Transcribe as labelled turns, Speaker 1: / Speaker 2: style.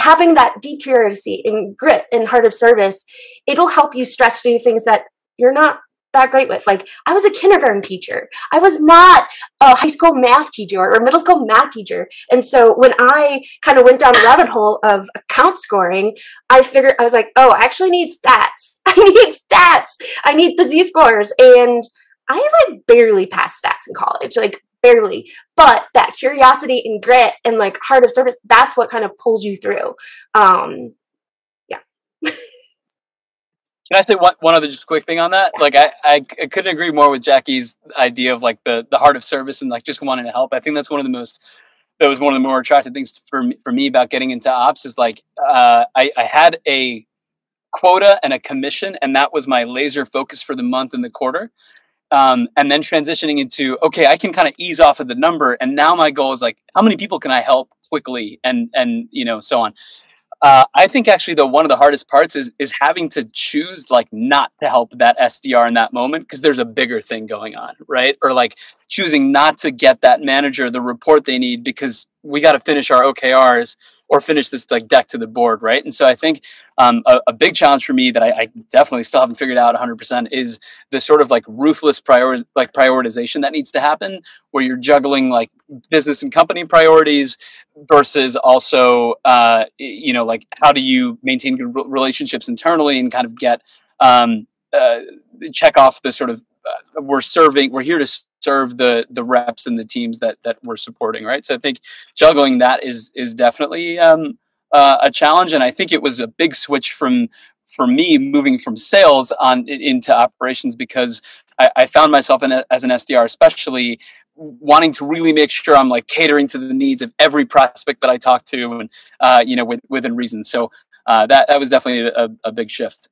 Speaker 1: having that deep curiosity and grit and heart of service, it'll help you stretch to do things that you're not that great with. Like, I was a kindergarten teacher. I was not a high school math teacher or middle school math teacher. And so when I kind of went down the rabbit hole of account scoring, I was like, oh, I actually need stats. I need stats. I need the Z-scores. And I like barely passed stats in college, like barely. But that curiosity and grit and like heart of service, that's what kind of pulls you through. Yeah.
Speaker 2: Can I say one other just quick thing on that? Like, I couldn't agree more with Jackie's idea of like the heart of service and like just wanting to help. I think that was one of the more attractive things for me about getting into ops is like, I had a quota and a commission, and that was my laser focus for the month and the quarter. And then transitioning into, okay, I can kind of ease off of the number. And now my goal is like, how many people can I help quickly? And, so on. I think actually though, one of the hardest parts is having to choose like not to help that SDR in that moment, because there's a bigger thing going on, right? Or like choosing not to get that manager the report they need because we got to finish our OKRs or finish this like deck to the board, right? And so I think a big challenge for me that I definitely still haven't figured out 100% is the sort of like ruthless prioritization that needs to happen, where you're juggling like business and company priorities versus also, like how do you maintain good relationships internally and kind of get check off the sort of we're here to serve the reps and the teams that we're supporting, right? So I think juggling that is definitely a challenge, and I think it was a big switch for me moving from sales on into operations, because I found myself as an SDR, especially wanting to really make sure I'm like catering to the needs of every prospect that I talk to, and within reason. So that was definitely a big shift.